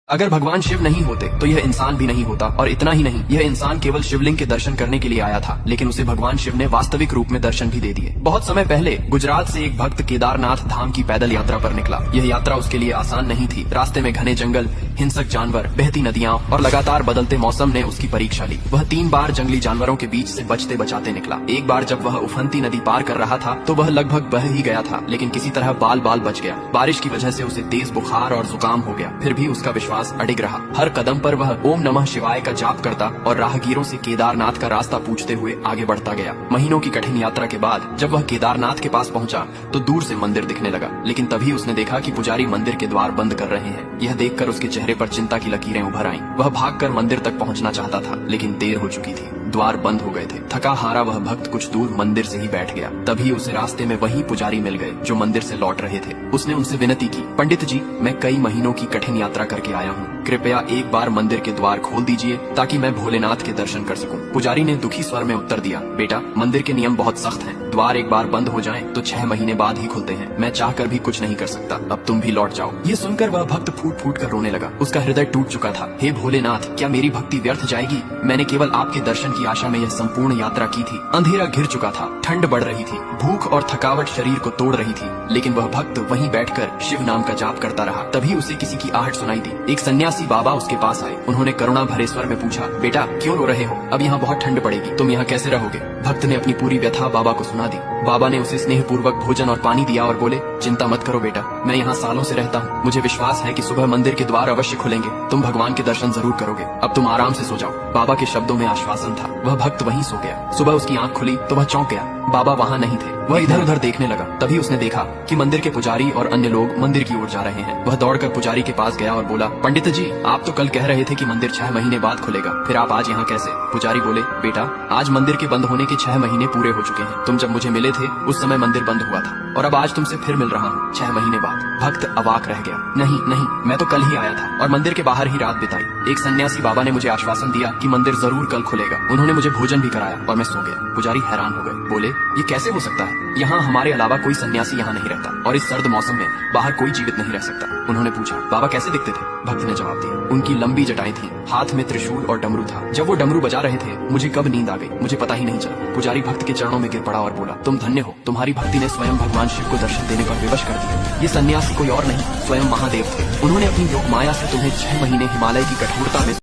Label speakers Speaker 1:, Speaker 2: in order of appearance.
Speaker 1: अगर भगवान शिव नहीं होते तो यह इंसान भी नहीं होता, और इतना ही नहीं, यह इंसान केवल शिवलिंग के दर्शन करने के लिए आया था, लेकिन उसे भगवान शिव ने वास्तविक रूप में दर्शन भी दे दिए। बहुत समय पहले गुजरात से एक भक्त केदारनाथ धाम की पैदल यात्रा पर निकला। यह यात्रा उसके लिए आसान नहीं थी। रास्ते में घने जंगल, हिंसक जानवर, बहती नदियाँ और लगातार बदलते मौसम ने उसकी परीक्षा ली। वह 3 बार जंगली जानवरों के बीच से बचते बचाते निकला। एक बार जब वह उफनती नदी पार कर रहा था तो वह लगभग बह ही गया था, लेकिन किसी तरह बाल बाल बच गया। बारिश की वजह से उसे तेज बुखार और जुकाम हो गया, फिर भी उसका विश्वास अडिग रहा। हर कदम पर वह ओम नमः शिवाय का जाप करता और राहगीरों से केदारनाथ का रास्ता पूछते हुए आगे बढ़ता गया। महीनों की कठिन यात्रा के बाद जब वह केदारनाथ के पास पहुंचा तो दूर से मंदिर दिखने लगा, लेकिन तभी उसने देखा कि पुजारी मंदिर के द्वार बंद कर रहे हैं। यह देखकर उसके चेहरे पर चिंता की लकीरें उभर आईं। वह भागकर मंदिर तक पहुंचना चाहता था, लेकिन देर हो चुकी थी। द्वार बंद हो गए थे। थका हारा वह भक्त कुछ दूर मंदिर से ही बैठ गया। तभी उसे रास्ते में वही पुजारी मिल गए जो मंदिर से लौट रहे थे। उसने उनसे विनती की, पंडित जी, मैं कई महीनों की कठिन यात्रा करके आया हूँ, कृपया एक बार मंदिर के द्वार खोल दीजिए ताकि मैं भोलेनाथ के दर्शन कर सकूं। पुजारी ने दुखी स्वर में उत्तर दिया, बेटा, मंदिर के नियम बहुत सख्त हैं। द्वार एक बार बंद हो जाएं तो 6 महीने बाद ही खुलते हैं। मैं चाहकर भी कुछ नहीं कर सकता। अब तुम भी लौट जाओ। ये सुनकर वह भक्त फूट फूट कर रोने लगा। उसका हृदय टूट चुका था। हे भोलेनाथ, क्या मेरी भक्ति व्यर्थ जाएगी? मैंने केवल आपके दर्शन की आशा में यह संपूर्ण यात्रा की थी। अंधेरा घिर चुका था, ठंड बढ़ रही थी, भूख और थकावट शरीर को तोड़ रही थी, लेकिन वह भक्त वहीं बैठकर शिव नाम का जाप करता रहा। तभी उसे किसी की आहट सुनाई दी। एक सन्यासी बाबा उसके पास आए। उन्होंने करुणा भरे स्वर में पूछा, बेटा, क्यों रो रहे हो? अब यहाँ बहुत ठंड पड़ेगी, तुम यहाँ कैसे रहोगे? भक्त ने अपनी पूरी व्यथा बाबा को सुना दी। बाबा ने उसे स्नेह पूर्वक भोजन और पानी दिया और बोले, चिंता मत करो बेटा, मैं यहाँ सालों से रहता हूँ। मुझे विश्वास है कि सुबह मंदिर के द्वार अवश्य खुलेंगे। तुम भगवान के दर्शन जरूर करोगे। अब तुम आराम से सो जाओ। बाबा के शब्दों में आश्वासन था। वह भक्त वहीं सो गया। सुबह उसकी आंख खुली तो वह चौंक गया। बाबा वहाँ नहीं थे। वह इधर उधर देखने लगा। तभी उसने देखा कि मंदिर के पुजारी और अन्य लोग मंदिर की ओर जा रहे हैं। वह दौड़कर पुजारी के पास गया और बोला, पंडित जी, आप तो कल कह रहे थे कि मंदिर 6 महीने बाद खुलेगा, फिर आप आज यहाँ कैसे? पुजारी बोले, बेटा, आज मंदिर के बंद होने के 6 महीने पूरे हो चुके हैं। तुम जब मुझे मिले थे उस समय मंदिर बंद हुआ था, और अब आज तुमसे फिर मिल रहा हूँ 6 महीने बाद। भक्त अवाक रह गया। नहीं नहीं, मैं तो कल ही आया था और मंदिर के बाहर ही रात बिताई। एक सन्यासी बाबा ने मुझे आश्वासन दिया कि मंदिर जरूर कल खुलेगा। उन्होंने मुझे भोजन भी कराया और मैं सो गया। पुजारी हैरान हो गए। बोले, ये कैसे हो सकता है? यहाँ हमारे अलावा कोई सन्यासी यहाँ नहीं रहता, और इस सर्द मौसम में बाहर कोई जीवित नहीं रह सकता। उन्होंने पूछा, बाबा कैसे दिखते थे? भक्त ने जवाब दिया, उनकी लंबी जटाएं थी, हाथ में त्रिशूल और डमरू था। जब वो डमरू बजा रहे थे मुझे कब नींद आ गई, मुझे पता ही नहीं चला। पुजारी भक्त के चरणों में गिर पड़ा और बोला, तुम धन्य हो, तुम्हारी भक्ति ने स्वयं भगवान शिव को दर्शन देने पर विवश कर दिया। ये सन्यासी कोई और नहीं, स्वयं महादेव थे। उन्होंने अपनी योग माया से तुम्हें 6 महीने हिमालय की कठोरता में